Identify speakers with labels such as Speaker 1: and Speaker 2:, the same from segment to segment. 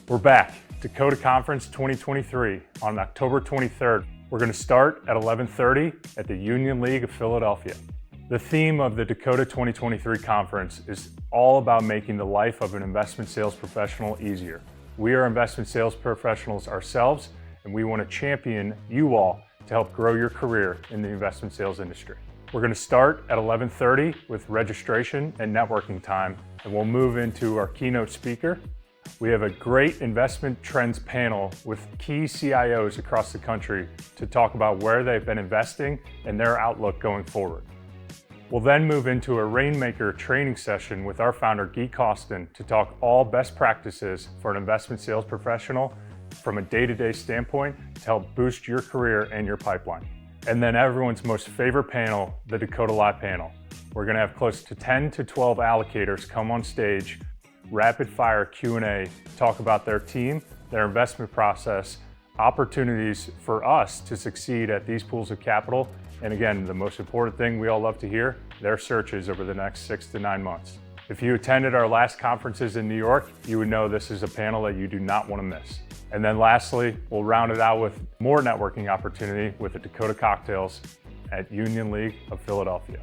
Speaker 1: We're back, Dakota Conference 2023 on October 23rd. We're going to start at 11:30 at the Union League of Philadelphia. The theme of the Dakota 2023 conference is all about making the life of an investment sales professional easier. We are investment sales professionals ourselves, and we want to champion you all to help grow your career in the investment sales industry. We're going to start at 11:30 with registration and networking time, and we'll move into our keynote speaker. We have a great investment trends panel with key CIOs across the country to talk about where they've been investing and their outlook going forward. We'll then move into a Rainmaker training session with our founder, Guy Costin, to talk all best practices for an investment sales professional from a day-to-day standpoint to help boost your career and your pipeline. And then everyone's most favorite panel, the Dakota Live panel. We're going to have close to 10 to 12 allocators come on stage, rapid fire Q&A, talk about their team, their investment process, opportunities for us to succeed at these pools of capital, and again, the most important thing we all love to hear, their searches over the next 6 to 9 months. If you attended our last conferences in New York, you would know this is a panel that you do not want to miss. And then lastly, we'll round it out with more networking opportunity with the Dakota Cocktails at Union League of Philadelphia.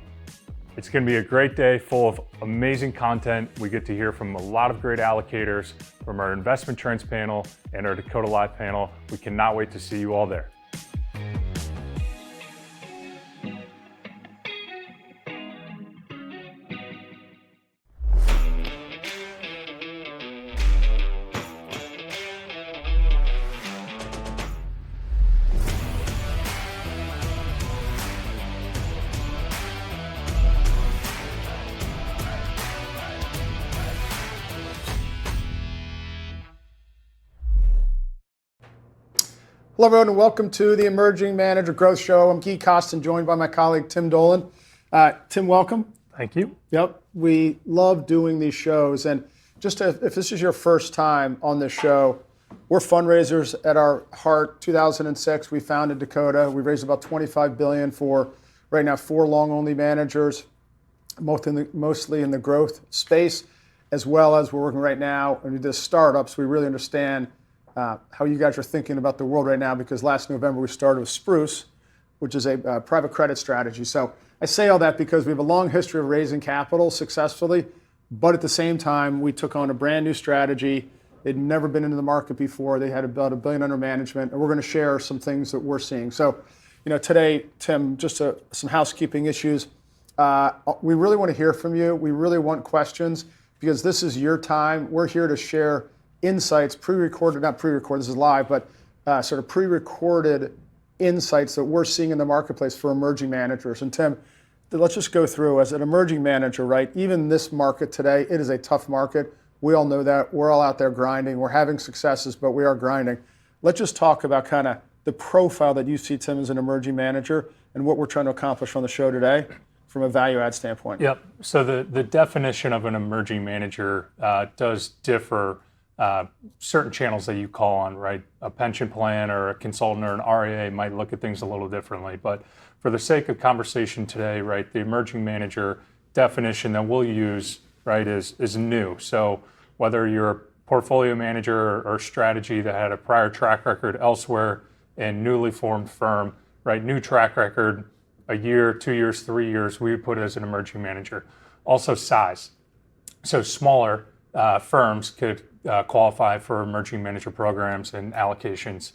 Speaker 1: It's going to be a great day full of amazing content. We get to hear from a lot of great allocators from our investment trends panel and our Dakota Live panel. We cannot wait to see you all there.
Speaker 2: Hello everyone and welcome to the Emerging Manager Growth Show. I'm Guy Costin, joined by my colleague Tim Dolan. Tim, welcome.
Speaker 1: Thank you.
Speaker 2: Yep, we love doing these shows, and if this is your first time on this show, we're fundraisers at our heart. 2006, we founded Dakota. We raised about $25 billion for right now 4 long-only managers, mostly in the growth space, as well as we're working right now and we do startups. We really understand how you guys are thinking about the world right now, because last November we started with Spruce, which is a private credit strategy. So I say all that because we have a long history of raising capital successfully, but at the same time we took on a brand new strategy. They'd never been into the market before. They had about $1 billion under management, and we're going to share some things that we're seeing. So, today, Tim, just some housekeeping issues. We really want to hear from you. We really want questions, because this is your time. We're here to share insights, pre-recorded, not pre-recorded, this is live, but sort of pre-recorded insights that we're seeing in the marketplace for emerging managers. And Tim, let's just go through, as an emerging manager, right? Even this market today, it is a tough market. We all know that. We're all out there grinding. We're having successes, but we are grinding. Let's just talk about kind of the profile that you see, Tim, as an emerging manager and what we're trying to accomplish on the show today from a value add standpoint.
Speaker 1: Yep. So the definition of an emerging manager does differ. Certain channels that you call on, right? A pension plan or a consultant or an RIA might look at things a little differently. But for the sake of conversation today, right, the emerging manager definition that we'll use, right, is new. So whether you're a portfolio manager or strategy that had a prior track record elsewhere and newly formed firm, right, new track record, a year, 2 years, 3 years, we would put it as an emerging manager. Also size. So smaller firms could qualify for emerging manager programs and allocations.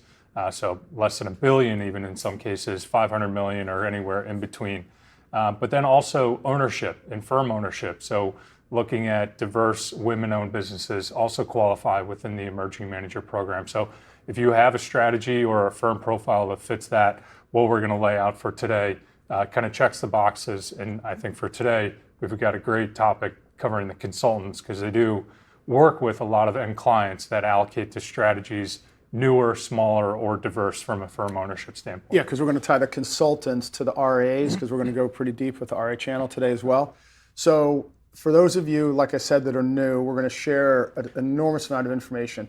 Speaker 1: So less than $1 billion, even in some cases, 500 million or anywhere in between. But then also ownership and firm ownership. So looking at diverse women-owned businesses also qualify within the emerging manager program. So if you have a strategy or a firm profile that fits that, what we're going to lay out for today kind of checks the boxes. And I think for today, we've got a great topic covering the consultants, because they do work with a lot of end clients that allocate to strategies newer, smaller, or diverse from a firm ownership standpoint.
Speaker 2: Yeah, because we're going to tie the consultants to the RAs, because we're going to go pretty deep with the RA channel today as well. So for those of you, like I said, that are new, we're going to share an enormous amount of information.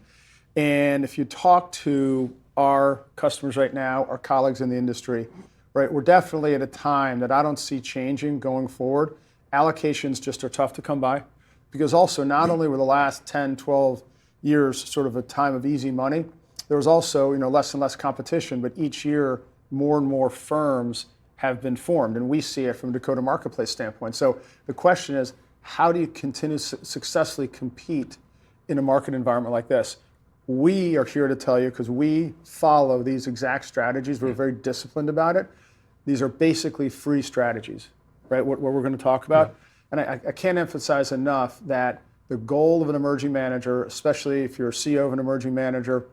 Speaker 2: And if you talk to our customers right now, our colleagues in the industry, right, we're definitely at a time that I don't see changing going forward. Allocations just are tough to come by, because also not only were the last 10, 12 years sort of a time of easy money, there was also less and less competition, but each year more and more firms have been formed, and we see it from a Dakota Marketplace standpoint. So the question is, how do you continue to successfully compete in a market environment like this? We are here to tell you, because we follow these exact strategies. We're very disciplined about it. These are basically free strategies, right? What we're going to talk about. Yeah. And I can't emphasize enough that the goal of an emerging manager, especially if you're a CEO of an emerging manager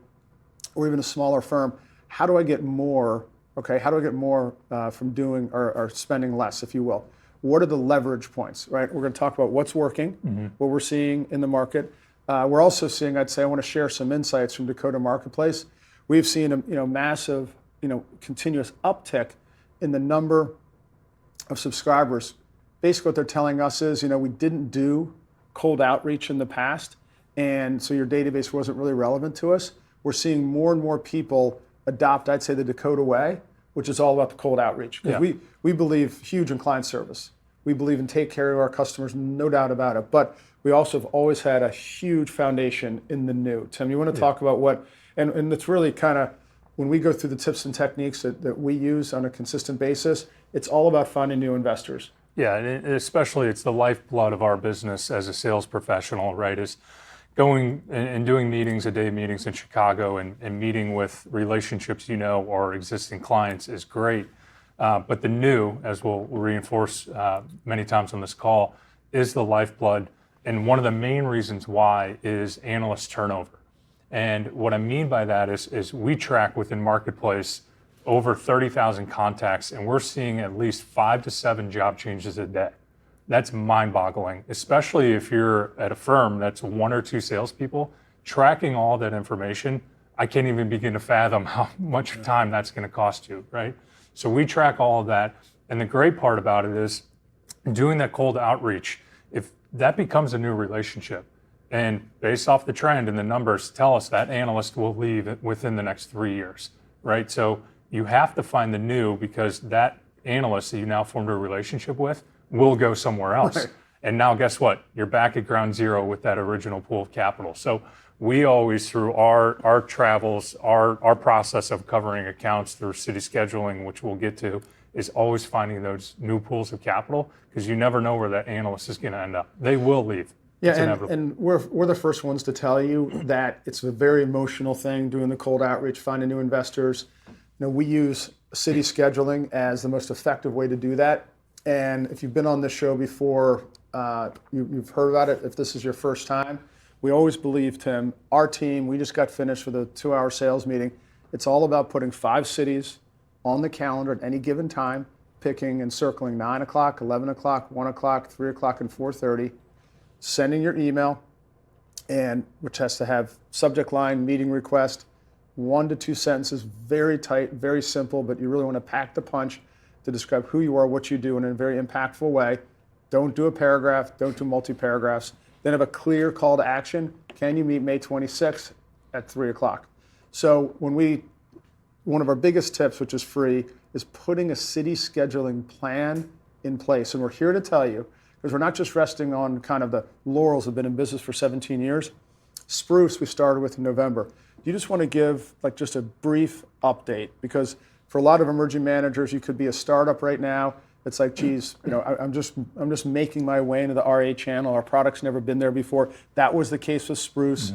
Speaker 2: or even a smaller firm, how do I get more? Okay, how do I get more from doing or spending less, if you will? What are the leverage points, right? We're going to talk about what's working, what we're seeing in the market. We're also seeing, I'd say, I want to share some insights from Dakota Marketplace. We've seen a massive, continuous uptick in the number of subscribers. Basically, what they're telling us is, we didn't do cold outreach in the past, and so your database wasn't really relevant to us. We're seeing more and more people adopt, I'd say, the Dakota way, which is all about the cold outreach. Because we believe huge in client service. We believe in take care of our customers, no doubt about it. But we also have always had a huge foundation in the new. Tim, you want to talk about what, and it's really kind of, when we go through the tips and techniques that we use on a consistent basis, it's all about finding new investors.
Speaker 1: Yeah, and especially it's the lifeblood of our business as a sales professional, right? Is going and doing meetings, a day meetings in Chicago and meeting with relationships or existing clients is great. But the new, as we'll reinforce many times on this call, is the lifeblood. And one of the main reasons why is analyst turnover. And what I mean by that is we track within Marketplace over 30,000 contacts, and we're seeing at least 5 to 7 job changes a day. That's mind-boggling, especially if you're at a firm that's 1 or 2 salespeople. Tracking all that information, I can't even begin to fathom how much time that's going to cost you, right? So we track all of that, and the great part about it is doing that cold outreach. If that becomes a new relationship, and based off the trend and the numbers tell us that analyst will leave within the next 3 years, right? So you have to find the new, because that analyst that you now formed a relationship with will go somewhere else. Right. And now guess what? You're back at ground zero with that original pool of capital. So we always, through our travels, our process of covering accounts through city scheduling, which we'll get to, is always finding those new pools of capital, because you never know where that analyst is going to end up. They will leave.
Speaker 2: Yeah, and we're the first ones to tell you that it's a very emotional thing, doing the cold outreach, finding new investors. We use city scheduling as the most effective way to do that. And if you've been on this show before, you've heard about it. If this is your first time, we always believe, Tim, our team, we just got finished with a 2-hour sales meeting. It's all about putting 5 cities on the calendar at any given time, picking and circling 9 o'clock, 11 o'clock, 1 o'clock, 3 o'clock, and 4:30, sending your email, and which has to have subject line, meeting request, 1 to 2 sentences, very tight, very simple, but you really want to pack the punch to describe who you are, what you do in a very impactful way. Don't do a paragraph, don't do multi-paragraphs. Then have a clear call to action. Can you meet May 26th at 3 o'clock? So one of our biggest tips, which is free, is putting a city scheduling plan in place. And we're here to tell you, because we're not just resting on kind of the laurels, have been in business for 17 years. Spruce, we started with in November. Do you just want to give just a brief update? Because for a lot of emerging managers, you could be a startup right now. It's like, geez, I'm just making my way into the RA channel. Our product's never been there before. That was the case with Spruce.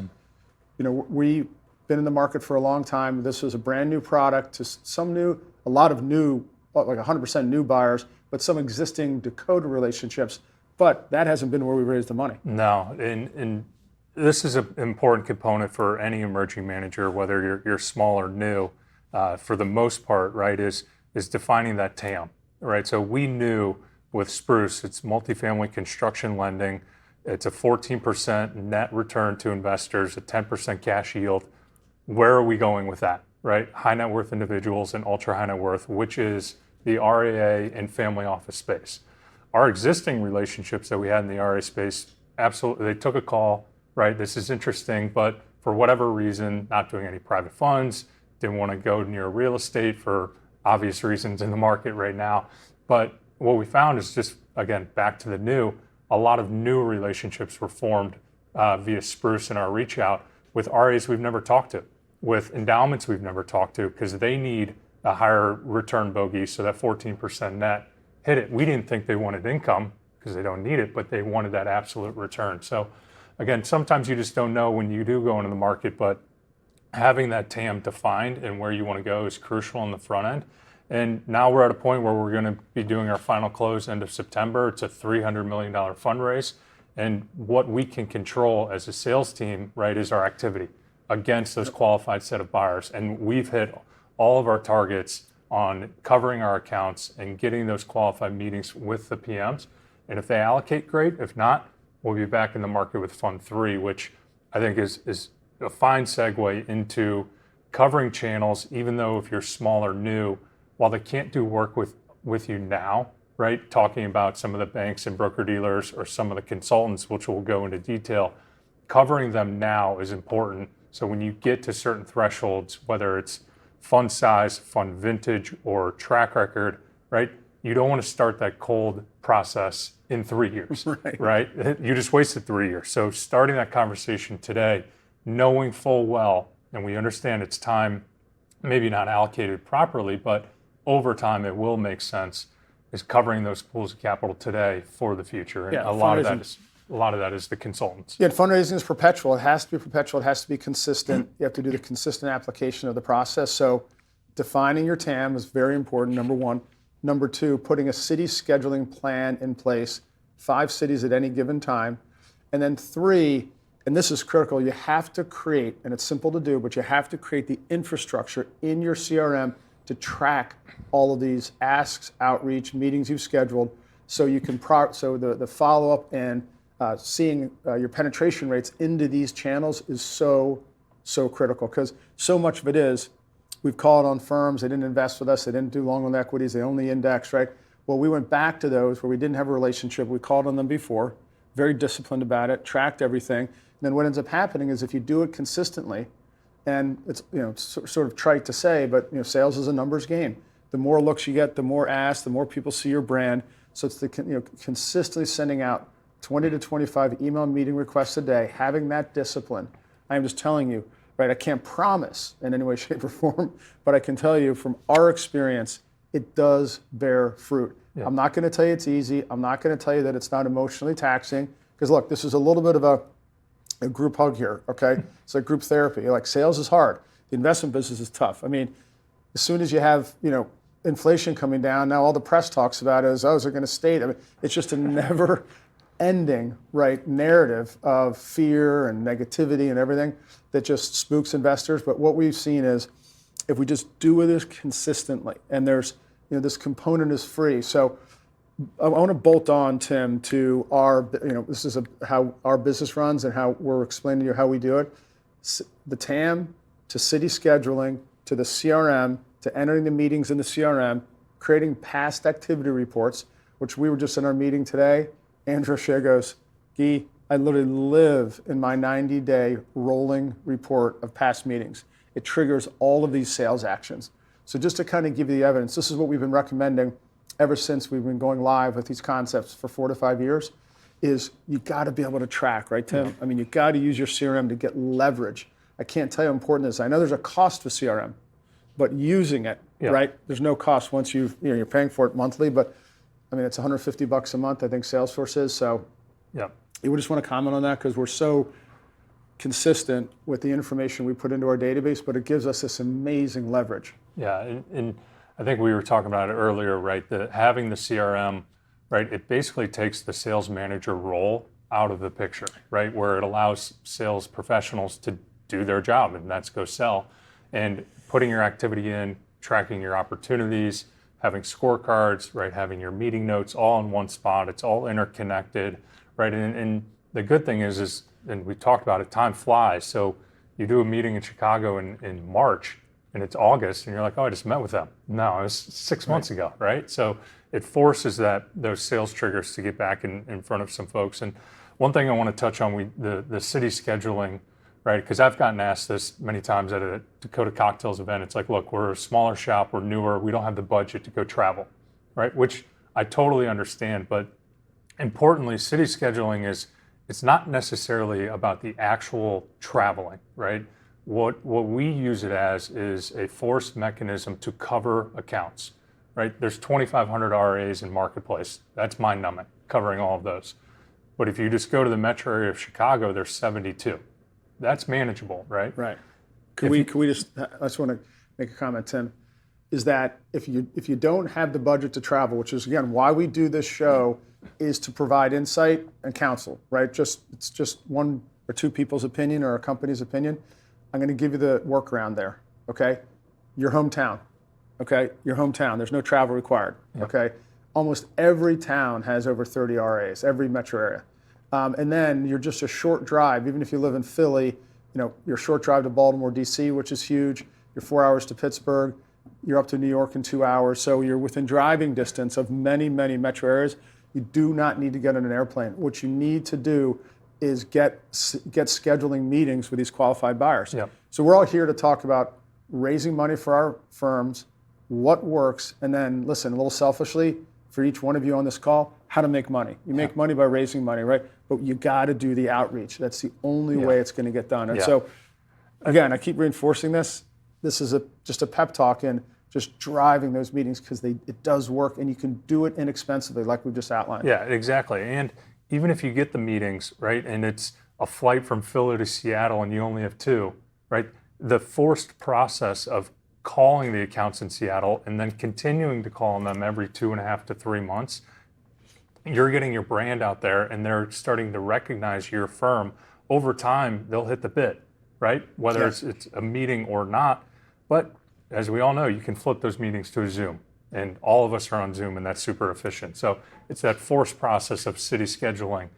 Speaker 2: We've been in the market for a long time. This was a brand new product to a lot of new, like 100% new buyers, but some existing Dakota relationships. But that hasn't been where we raised the money.
Speaker 1: No, and this is an important component for any emerging manager, whether you're small or new. For the most part, right, is defining that TAM, right? So we knew with Spruce, it's multifamily construction lending. It's a 14% net return to investors, a 10% cash yield. Where are we going with that, right? High net worth individuals and ultra high net worth, which is the RIA and family office space. Our existing relationships that we had in the RIA space, absolutely, they took a call, right? This is interesting, but for whatever reason, not doing any private funds, didn't want to go near real estate for obvious reasons in the market right now. But what we found is just, again, back to the new, a lot of new relationships were formed via Spruce and our reach out, with RAs we've never talked to, with endowments we've never talked to, because they need a higher return bogey, so that 14% net hit it. We didn't think they wanted income because they don't need it, but they wanted that absolute return. So again, sometimes you just don't know when you do go into the market, but having that TAM defined and where you want to go is crucial on the front end. And now we're at a point where we're going to be doing our final close end of September. It's a $300 million fundraise. And what we can control as a sales team, right, is our activity against those qualified set of buyers. And we've hit all of our targets on covering our accounts and getting those qualified meetings with the PMs. And if they allocate, great. If not, we'll be back in the market with Fund 3, which I think is a fine segue into covering channels, even though if you're small or new, while they can't do work with you now, right? Talking about some of the banks and broker dealers or some of the consultants, which we'll go into detail, covering them now is important. So when you get to certain thresholds, whether it's fund size, fund vintage, or track record, right? You don't want to start that cold process in 3 years, right? You just wasted 3 years. So starting that conversation today, knowing full well, and we understand it's time, maybe not allocated properly, but over time it will make sense, is covering those pools of capital today for the future. And a lot of that is the consultants.
Speaker 2: Yeah, fundraising is perpetual. It has to be perpetual. It has to be consistent. You have to do the consistent application of the process. So defining your TAM is very important, number one. Number two, putting a city scheduling plan in place, 5 cities at any given time. And then 3, and this is critical, you have to create, and it's simple to do, but you have to create the infrastructure in your CRM to track all of these asks, outreach, meetings you've scheduled, so you can so the follow-up and seeing your penetration rates into these channels is so critical, because so much of it is, we've called on firms, they didn't invest with us, they didn't do long on equities, they only index, right? Well, we went back to those where we didn't have a relationship, we called on them before, very disciplined about it, tracked everything. And then what ends up happening is if you do it consistently, and it's sort of trite to say, but sales is a numbers game. The more looks you get, the more asks, the more people see your brand. So it's consistently sending out 20 to 25 email meeting requests a day, having that discipline. I'm just telling you, right? I can't promise in any way, shape, or form, but I can tell you from our experience, it does bear fruit. Yeah. I'm not going to tell you it's easy. I'm not going to tell you that it's not emotionally taxing, because look, this is a little bit of a group hug here, okay? It's like group therapy. Like, sales is hard. The investment business is tough. I mean, as soon as you have, inflation coming down, now all the press talks about is it going to stay? I mean, it's just a never ending, right, narrative of fear and negativity and everything that just spooks investors. But what we've seen is if we just do this consistently, and there's, this component is free. So I want to bolt on, Tim, to our, this is how our business runs and how we're explaining to you how we do it. The TAM to city scheduling, to the CRM, to entering the meetings in the CRM, creating past activity reports, which we were just in our meeting today. Andrew Shea goes, Guy, I literally live in my 90-day rolling report of past meetings. It triggers all of these sales actions. So just to kind of give you the evidence, this is what we've been recommending ever since we've been going live with these concepts for 4 to 5 years, is you got to be able to track, right, Tim? I mean, you got to use your CRM to get leverage. I can't tell you how important this is. I know there's a cost to CRM, but using it, right? There's no cost once you're paying for it monthly, but I mean, it's $150 a month, I think Salesforce is. So you would just want to comment on that, because we're so consistent with the information we put into our database, but it gives us this amazing leverage.
Speaker 1: Yeah, and I think we were talking about it earlier, right? That having the CRM, right, it basically takes the sales manager role out of the picture, right? Where it allows sales professionals to do their job, and that's go sell. And putting your activity in, tracking your opportunities, having scorecards, right? Having your meeting notes all in one spot. It's all interconnected, right? And the good thing is, and we talked about it, time flies. So you do a meeting in Chicago in March, and it's August, and you're like, oh, I just met with them. No, it was 6 months ago, right? So it forces those sales triggers to get back in front of some folks. And one thing I want to touch on, the city scheduling, right? Because I've gotten asked this many times at a Dakota Cocktails event. It's like, look, we're a smaller shop, we're newer, we don't have the budget to go travel, right? Which I totally understand, but importantly, city scheduling is it's not necessarily about the actual traveling, right? What we use it as is a forced mechanism to cover accounts, right? There's 2,500 RAs in Marketplace. That's mind-numbing, covering all of those. But if you just go to the metro area of Chicago, there's 72. That's manageable, right?
Speaker 2: Right. Could we just, I just want to make a comment, Tim, is that if you don't have the budget to travel, which is, again, why we do this show, is to provide insight and counsel, right? It's just one or two people's opinion or a company's opinion. I'm going to give you the workaround there, okay? Your hometown, okay? Your hometown. There's no travel required, okay? Almost every town has over 30 RAs, every metro area. And then you're just a short drive, even if you live in Philly, you're a short drive to Baltimore, D.C., which is huge. You're 4 hours to Pittsburgh. You're up to New York in 2 hours. So you're within driving distance of many, many metro areas. You do not need to get on an airplane. What you need to do is get scheduling meetings with these qualified buyers.
Speaker 1: Yep.
Speaker 2: So we're all here to talk about raising money for our firms, what works, and then, listen, a little selfishly, for each one of you on this call, how to make money. You make money by raising money, right? But you got to do the outreach. That's the only way it's going to get done. And so, again, I keep reinforcing this. This is just a pep talk in just driving those meetings, because it does work, and you can do it inexpensively, like we've just outlined.
Speaker 1: Yeah, exactly. And even if you get the meetings, right, and it's a flight from Philly to Seattle and you only have two, right, the forced process of calling the accounts in Seattle and then continuing to call on them every 2.5 to 3 months, you're getting your brand out there, and they're starting to recognize your firm. Over time, they'll hit the bid, right? Whether it's a meeting or not. But as we all know, you can flip those meetings to a Zoom, and all of us are on Zoom, and that's super efficient. So it's that forced process of city scheduling.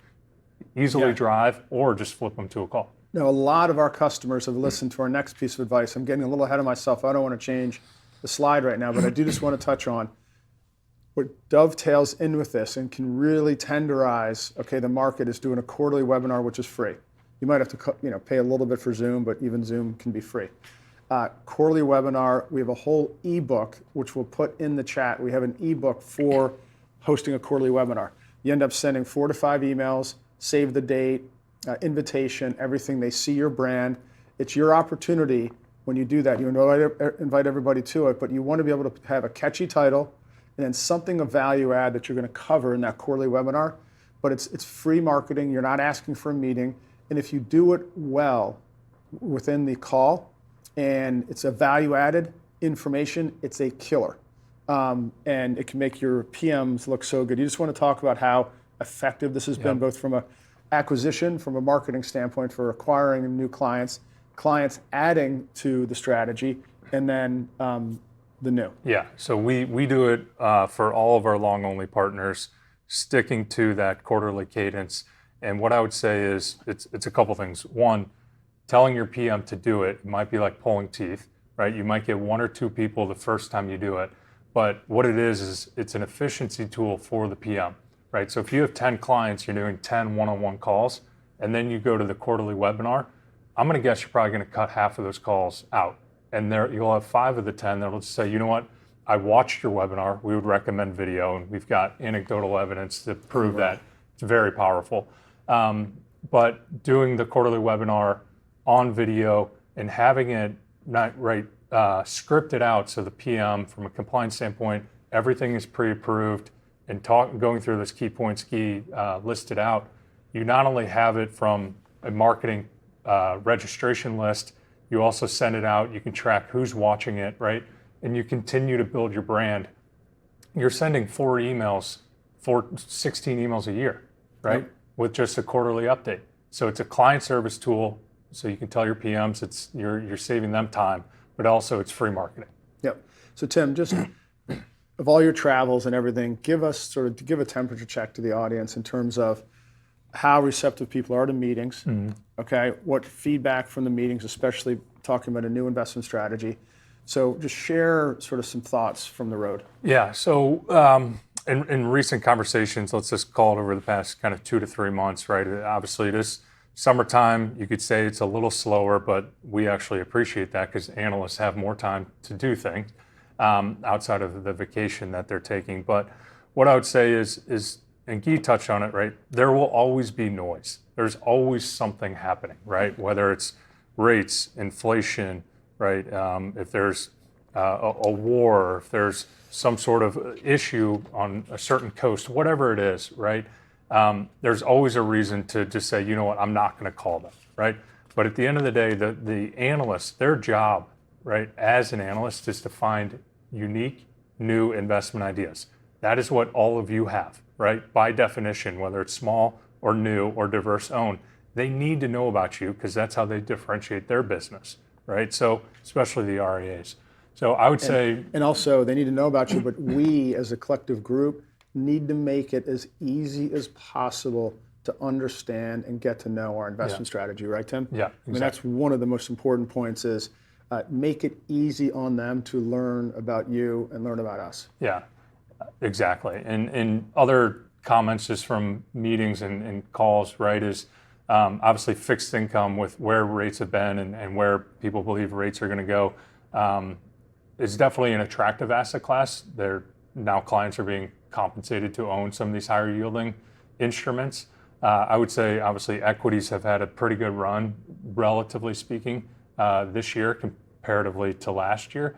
Speaker 1: Easily drive or just flip them to a call.
Speaker 2: Now, a lot of our customers have listened to our next piece of advice. I'm getting a little ahead of myself. I don't want to change the slide right now, but I do just want to touch on what dovetails in with this and can really tenderize, okay, the market is doing a quarterly webinar, which is free. You might have to pay a little bit for Zoom, but even Zoom can be free. Quarterly webinar, we have a whole ebook, which we'll put in the chat. We have an ebook for hosting a quarterly webinar. You end up sending 4 to 5 emails, save the date, invitation, everything. They see your brand. It's your opportunity when you do that. You invite everybody to it, but you want to be able to have a catchy title and then something of value add that you're going to cover in that quarterly webinar. But it's free marketing. You're not asking for a meeting. And if you do it well within the call and it's a value added information, it's a killer. And it can make your PMs look so good. You just want to talk about how effective this has been, both from a acquisition, from a marketing standpoint for acquiring new clients adding to the strategy, and then the new.
Speaker 1: Yeah, so we do it for all of our long-only partners, sticking to that quarterly cadence. And what I would say is it's a couple things. One, telling your PM to do it might be like pulling teeth, right? You might get 1 or 2 people the first time you do it. But what it is it's an efficiency tool for the PM, right? So if you have 10 clients, you're doing 10 one-on-one calls, and then you go to the quarterly webinar, I'm going to guess you're probably going to cut half of those calls out. And you'll have 5 of the 10 that'll just say, you know what, I watched your webinar. We would recommend video, and we've got anecdotal evidence to prove that. It's very powerful. But doing the quarterly webinar on video and having it scripted out, so the PM, from a compliance standpoint, everything is pre-approved, and going through those key points, listed out, you not only have it from a marketing registration list, you also send it out, you can track who's watching it, right? And you continue to build your brand. You're sending 16 emails a year, right? With just a quarterly update. So it's a client service tool, so you can tell your PMs you're saving them time, but also it's free marketing.
Speaker 2: Yep. So Tim, just of all your travels and everything, give a temperature check to the audience in terms of how receptive people are to meetings. Okay, what feedback from the meetings, especially talking about a new investment strategy. So just share sort of some thoughts from the road.
Speaker 1: Yeah, so in recent conversations, let's just call it over the past kind of 2 to 3 months, right? Obviously this summertime, you could say it's a little slower, but we actually appreciate that because analysts have more time to do things outside of the vacation that they're taking. But what I would say is and Guy touched on it, right? There will always be noise. There's always something happening, right? Whether it's rates, inflation, right? If there's a war, if there's some sort of issue on a certain coast, whatever it is, right? There's always a reason to just say, you know what, I'm not going to call them, right? But at the end of the day, the analysts, their job, right, as an analyst is to find unique, new investment ideas. That is what all of you have, right? By definition, whether it's small or new or diverse owned, they need to know about you because that's how they differentiate their business, right? So especially the REAs. So I would say,
Speaker 2: and also they need to know about you, but we as a collective group need to make it as easy as possible to understand and get to know our investment strategy, right, Tim?
Speaker 1: Yeah,
Speaker 2: exactly. I mean, that's one of the most important points is make it easy on them to learn about you and learn about us.
Speaker 1: Yeah, exactly. And other comments just from meetings and calls, right, is obviously fixed income with where rates have been and where people believe rates are going to go is definitely an attractive asset class. Now clients are being compensated to own some of these higher yielding instruments. I would say obviously equities have had a pretty good run, relatively speaking, this year comparatively to last year.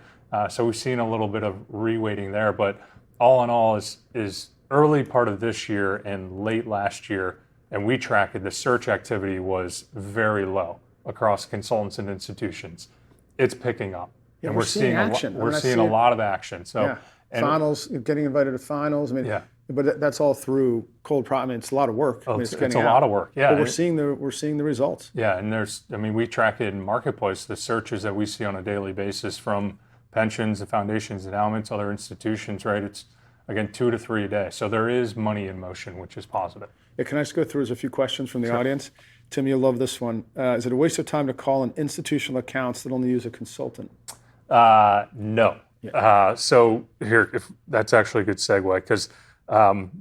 Speaker 1: So we've seen a little bit of reweighting there, but all in all is early part of this year and late last year, and we tracked it, the search activity was very low across consultants and institutions. It's picking up.
Speaker 2: Yeah,
Speaker 1: and
Speaker 2: we're seeing action.
Speaker 1: We're seeing a lot of action. So,
Speaker 2: yeah. Finals, getting invited to finals. I mean, but that's all through cold. I mean, it's a lot of work.
Speaker 1: It's a lot of work. Yeah,
Speaker 2: but we're seeing the results.
Speaker 1: Yeah, and we track it in Marketplace. The searches that we see on a daily basis from pensions and foundations, endowments, other institutions. Right, it's again 2 to 3 a day. So there is money in motion, which is positive.
Speaker 2: Yeah, can I just go through a few questions from the audience? Tim, you'll love this one. Is it a waste of time to call on institutional accounts that only use a consultant?
Speaker 1: No.
Speaker 2: Yeah.
Speaker 1: So here, if that's actually a good segue, because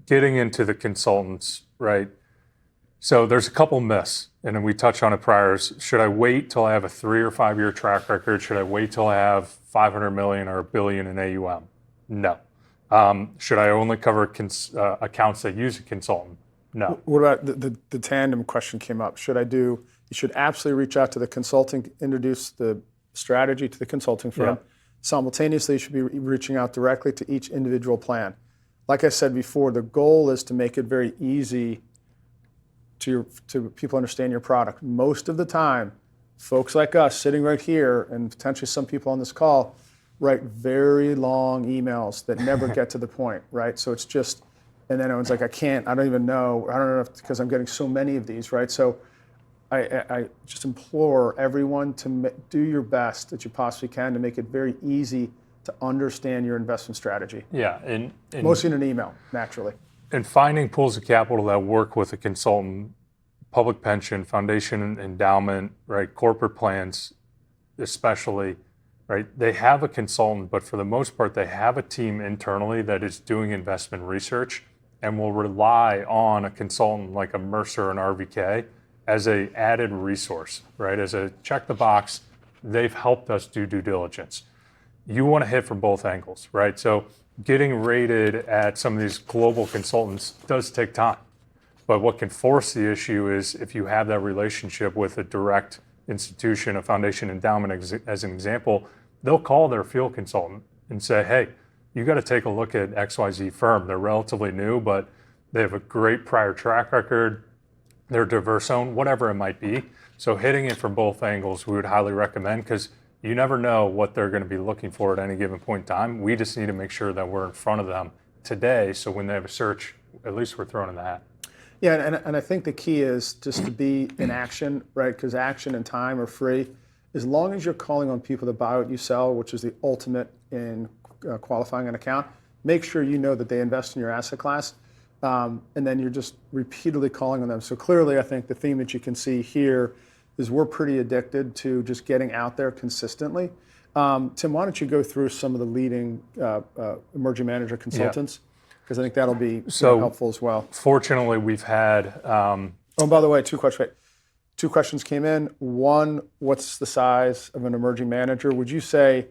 Speaker 1: getting into the consultants, right? So there's a couple myths, and then we touched on it prior. Should I wait till I have a 3 or 5 year track record? Should I wait till I have 500 million or $1 billion in AUM? No. Should I only cover accounts that use a consultant? No.
Speaker 2: What about the tandem question came up? You should absolutely reach out to the consulting, introduce the strategy to the consulting firm.
Speaker 1: Yeah.
Speaker 2: Simultaneously, you should be reaching out directly to each individual plan. Like I said before, the goal is to make it very easy to people understand your product. Most of the time, folks like us sitting right here and potentially some people on this call write very long emails that never get to the point, right? So it's just, and then everyone's like, I don't know if because I'm getting so many of these, right? So I just implore everyone to do your best that you possibly can to make it very easy to understand your investment strategy.
Speaker 1: Yeah, and
Speaker 2: mostly in an email, naturally.
Speaker 1: And finding pools of capital that work with a consultant, public pension, foundation, endowment, right, corporate plans, especially, right? They have a consultant, but for the most part, they have a team internally that is doing investment research and will rely on a consultant like a Mercer and RVK as a added resource, right? As a check the box, they've helped us do due diligence. You want to hit from both angles, right? So getting rated at some of these global consultants does take time. But what can force the issue is if you have that relationship with a direct institution, a foundation endowment as an example, they'll call their field consultant and say, hey, you got to take a look at XYZ firm. They're relatively new, but they have a great prior track record. They're diverse owned, whatever it might be. So hitting it from both angles, we would highly recommend because you never know what they're going to be looking for at any given point in time. We just need to make sure that we're in front of them today. So when they have a search, at least we're throwing in the hat.
Speaker 2: Yeah, and I think the key is just to be in action, right? Because action and time are free. As long as you're calling on people that buy what you sell, which is the ultimate in qualifying an account, make sure you know that they invest in your asset class. And then you're just repeatedly calling on them. So clearly, I think the theme that you can see here is we're pretty addicted to just getting out there consistently. Tim, why don't you go through some of the leading emerging manager consultants? Because I think that'll be helpful as well.
Speaker 1: Fortunately, we've had...
Speaker 2: Oh, by the way, two questions came in. One, what's the size of an emerging manager? Would you say,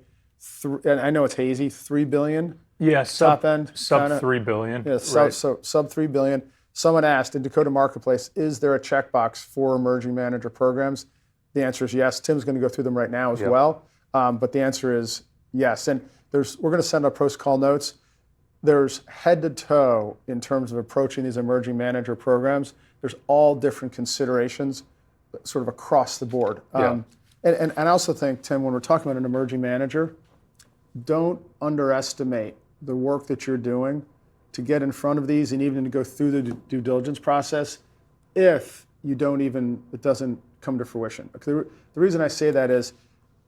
Speaker 2: and I know it's hazy, $3 billion?
Speaker 1: Yeah,
Speaker 2: top end,
Speaker 1: sub
Speaker 2: kinda.
Speaker 1: 3 billion.
Speaker 2: Yeah,
Speaker 1: Right.
Speaker 2: so sub 3 billion. Someone asked in Dakota Marketplace, is there a checkbox for emerging manager programs? The answer is yes. Tim's going to go through them right now as
Speaker 1: Yep.
Speaker 2: well. But the answer is yes. And we're going to send out post-call notes. There's head to toe in terms of approaching these emerging manager programs. There's all different considerations sort of across the board.
Speaker 1: Yeah.
Speaker 2: And I also think, Tim, when we're talking about an emerging manager, don't underestimate the work that you're doing to get in front of these and even to go through the due diligence process if it doesn't come to fruition. The reason I say that is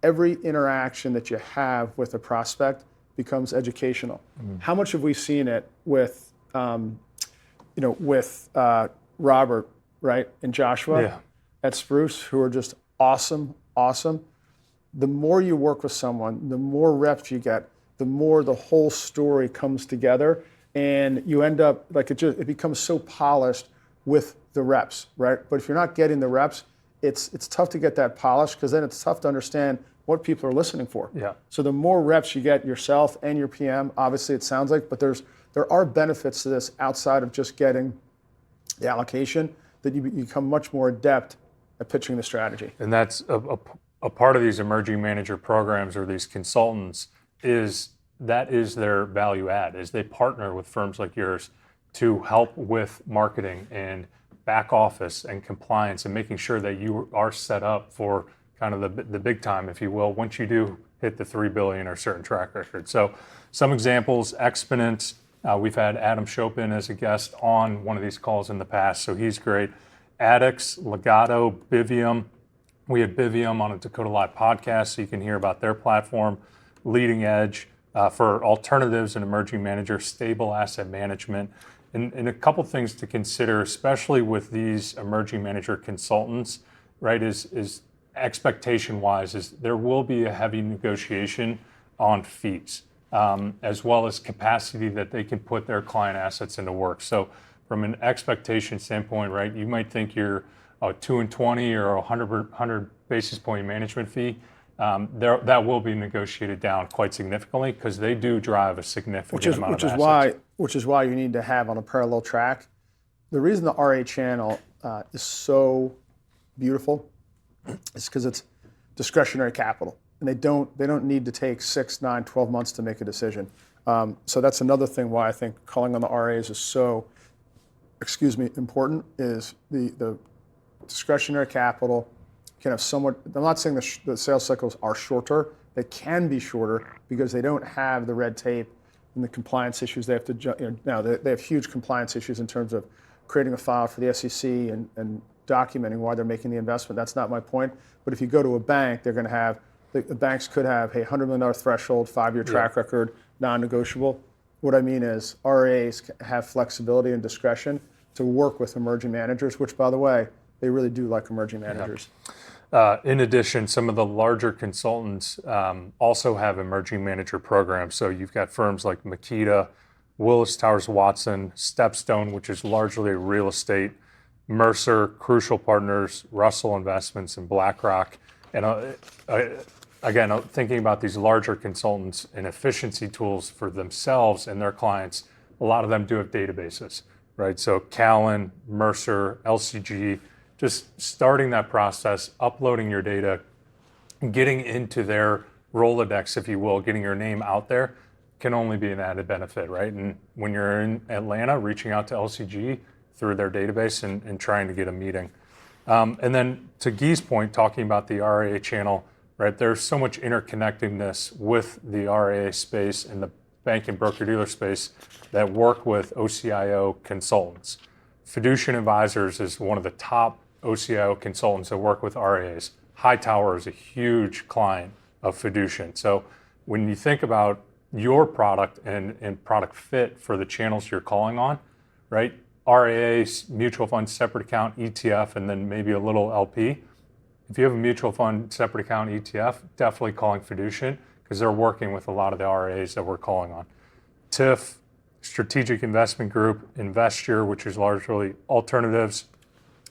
Speaker 2: every interaction that you have with a prospect becomes educational. How much have we seen it with, Robert, right, and Joshua at Spruce, who are just awesome. The more you work with someone, the more reps you get, the more the whole story comes together, and you end up it becomes so polished with the reps, right? But if you're not getting the reps, it's tough to get that polish, because then it's tough to understand what people are listening for.
Speaker 1: Yeah.
Speaker 2: So the more reps you get yourself and your PM, obviously it sounds like, but there are benefits to this outside of just getting the allocation, that you become much more adept at pitching the strategy.
Speaker 1: And that's a part of these emerging manager programs or these consultants is their value add, is they partner with firms like yours to help with marketing and back office and compliance and making sure that you are set up for kind of the big time, if you will, once you do hit the 3 billion or certain track record. So some examples: Exponent. We've had Adam Chopin as a guest on one of these calls in the past, so he's great. Addix, Legato, Bivium. We had Bivium on a Dakota Live podcast, so you can hear about their platform. Leading Edge for alternatives and emerging managers, Stable Asset Management. And a couple things to consider, especially with these emerging manager consultants, right, is expectation-wise, is there will be a heavy negotiation on fees, as well as capacity that they can put their client assets into work. So from an expectation standpoint, right, you might think you're a 2 and 20 or a 100 basis point management fee. That will be negotiated down quite significantly, because they do drive a significant amount of assets.
Speaker 2: Which is why you need to have on a parallel track. The reason the RA channel is so beautiful is because it's discretionary capital, and they don't need to take 6, 9, 12 months to make a decision. So that's another thing why I think calling on the RAs is so, important, is the discretionary capital can have somewhat. I'm not saying the sales cycles are shorter. They can be shorter because they don't have the red tape and the compliance issues. They have to, now they have huge compliance issues in terms of creating a file for the SEC and documenting why they're making the investment. That's not my point. But if you go to a bank, they're going to have, the banks could have a $100 million threshold, 5-year track record, non-negotiable. What I mean is RAs have flexibility and discretion to work with emerging managers, which, by the way, they really do like emerging managers.
Speaker 1: In addition, some of the larger consultants also have emerging manager programs. So you've got firms like Makita, Willis Towers Watson, Stepstone, which is largely real estate, Mercer, Crucial Partners, Russell Investments, and BlackRock. And again, thinking about these larger consultants and efficiency tools for themselves and their clients, a lot of them do have databases, right? So Callan, Mercer, LCG, just starting that process, uploading your data, getting into their Rolodex, if you will, getting your name out there, can only be an added benefit, right? And when you're in Atlanta, reaching out to LCG through their database and trying to get a meeting. And then to Guy's point, talking about the RIA channel, right? There's so much interconnectedness with the RIA space and the bank and broker-dealer space that work with OCIO consultants. Fiducian Advisors is one of the top OCIO consultants that work with RIAs. Hightower is a huge client of Fiducian. So when you think about your product and product fit for the channels you're calling on, right? RIAs, mutual fund, separate account, ETF, and then maybe a little LP. If you have a mutual fund, separate account, ETF, definitely calling Fiducian, because they're working with a lot of the RIAs that we're calling on. TIF, Strategic Investment Group, Investure, which is largely alternatives,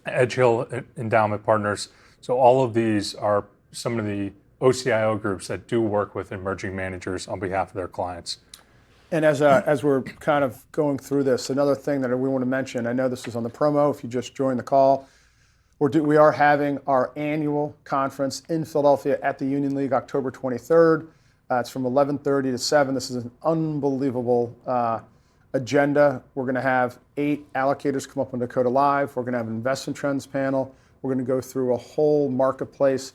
Speaker 1: Edge Hill Endowment Partners. So all of these are some of the OCIO groups that do work with emerging managers on behalf of their clients.
Speaker 2: And as we're kind of going through this, another thing that we want to mention, I know this is on the promo if you just joined the call, we are having our annual conference in Philadelphia at the Union League October 23rd. It's from 11:30 to 7. This is an unbelievable agenda. We're going to have 8 allocators come up on Dakota Live. We're going to have an investment trends panel. We're going to go through a whole marketplace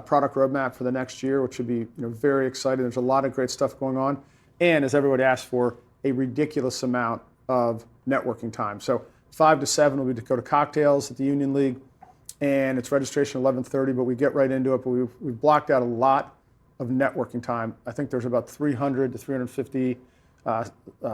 Speaker 2: product roadmap for the next year, which should be very exciting. There's a lot of great stuff going on. And as everybody asked for, a ridiculous amount of networking time. So 5 to 7 will be Dakota Cocktails at the Union League. And it's registration 11:30, but we get right into it. But we've blocked out a lot of networking time. I think there's about 300 to 350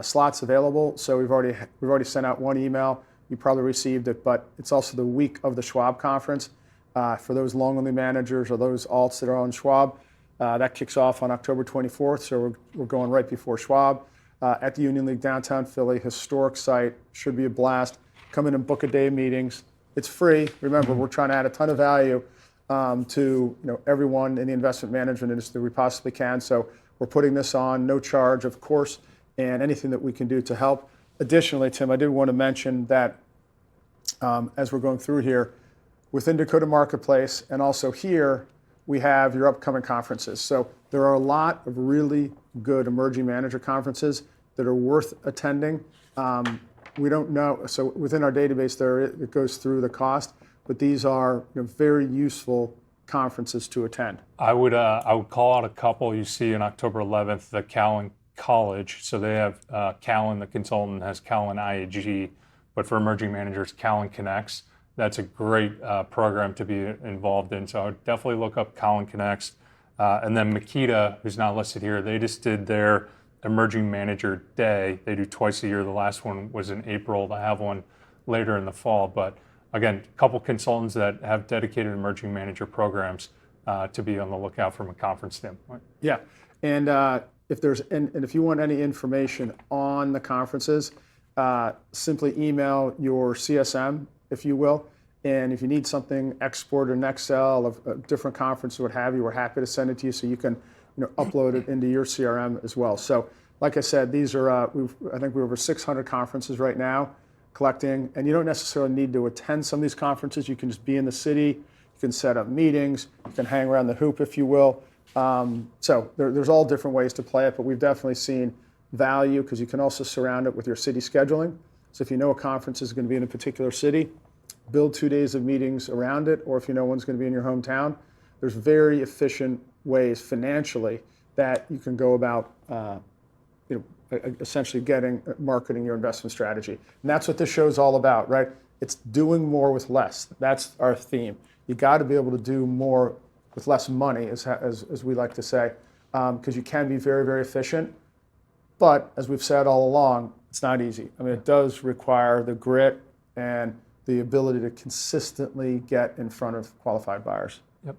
Speaker 2: slots available. So we've already sent out one email. You probably received it, but it's also the week of the Schwab conference for those long-only managers or those alts that are on Schwab. That kicks off on October 24th, so we're going right before Schwab at the Union League downtown Philly. Historic site, should be a blast. Come in and book a day of meetings. It's free. Remember, we're trying to add a ton of value to everyone in the investment management industry we possibly can. So we're putting this on, no charge, of course, and anything that we can do to help. Additionally, Tim, I did want to mention that as we're going through here, within Dakota Marketplace and also here, we have your upcoming conferences. So there are a lot of really good emerging manager conferences that are worth attending. We don't know, so within our database there, it goes through the cost, but these are very useful conferences to attend.
Speaker 1: I would call out a couple you see on October 11th, the Callan College. So they have Callan, the consultant, has Callan IAG, but for emerging managers, Callan Connects. That's a great program to be involved in. So I would definitely look up Callan Connects. And then Makita, who's not listed here, they just did their Emerging Manager Day. They do twice a year. The last one was in April. They have one later in the fall. But again, a couple consultants that have dedicated emerging manager programs to be on the lookout from a conference standpoint.
Speaker 2: Yeah, and if you want any information on the conferences, simply email your CSM, if you will. And if you need something exported in Excel of a different conference or what have you, we're happy to send it to you so you can upload it into your CRM as well. So like I said, these are, I think we're over 600 conferences right now collecting, and you don't necessarily need to attend some of these conferences. You can just be in the city, you can set up meetings, you can hang around the hoop, if you will. So there's all different ways to play it, but we've definitely seen value because you can also surround it with your city scheduling. So if you know a conference is going to be in a particular city, build 2 days of meetings around it, or if you know one's going to be in your hometown, there's very efficient ways financially that you can go about essentially marketing your investment strategy. And that's what this show's all about, right? It's doing more with less. That's our theme. You got to be able to do more with less money, as we like to say, because you can be very, very efficient. But as we've said all along, it's not easy. I mean, it does require the grit and the ability to consistently get in front of qualified buyers.
Speaker 1: Yep.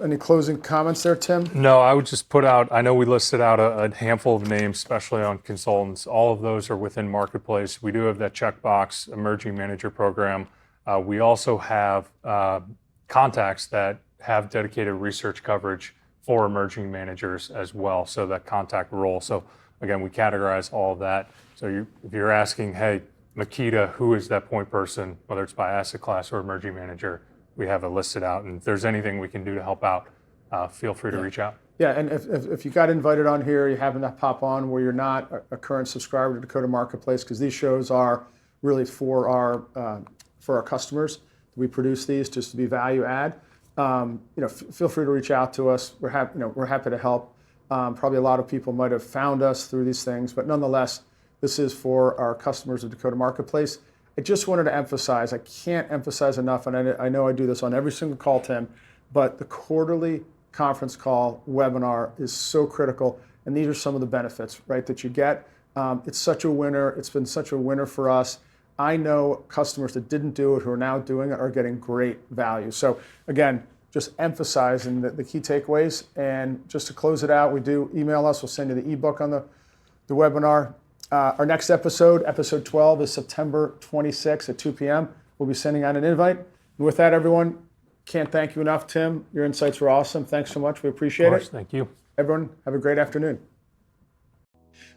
Speaker 2: Any closing comments there, Tim?
Speaker 1: No, I would just put out, I know we listed out a handful of names, especially on consultants. All of those are within Marketplace. We do have that checkbox emerging manager program. We also have contacts that have dedicated research coverage for emerging managers as well, so that contact role. So again, we categorize all of that. So if you're asking, hey, Makita, who is that point person, whether it's by asset class or emerging manager, we have it listed out. And if there's anything we can do to help out, feel free to reach out.
Speaker 2: Yeah, and if you got invited on here, you happen to pop on where you're not a current subscriber to Dakota Marketplace, because these shows are really for our customers. We produce these just to be value add. Feel free to reach out to us. We're happy to help. Probably a lot of people might have found us through these things, but nonetheless, this is for our customers of Dakota Marketplace. I just wanted to emphasize, I can't emphasize enough, and I know I do this on every single call, Tim, but the quarterly conference call webinar is so critical, and these are some of the benefits, right, that you get. It's such a winner. It's been such a winner for us. I know customers that didn't do it who are now doing it are getting great value. So again, just emphasizing the key takeaways. And just to close it out, we do email us. We'll send you the ebook on the webinar. Our next episode 12, is September 26th at 2 p.m. We'll be sending out an invite. And with that, everyone, can't thank you enough, Tim. Your insights were awesome. Thanks so much. We appreciate it.
Speaker 1: Thank you.
Speaker 2: Everyone, have a great afternoon.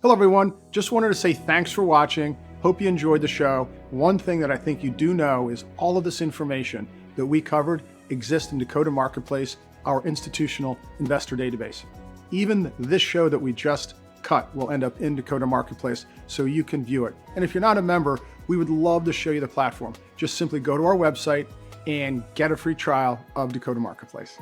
Speaker 2: Hello, everyone. Just wanted to say thanks for watching. Hope you enjoyed the show. One thing that I think you do know is all of this information that we covered exists in Dakota Marketplace, our institutional investor database. Even this show that we just cut will end up in Dakota Marketplace so you can view it. And if you're not a member, we would love to show you the platform. Just simply go to our website and get a free trial of Dakota Marketplace.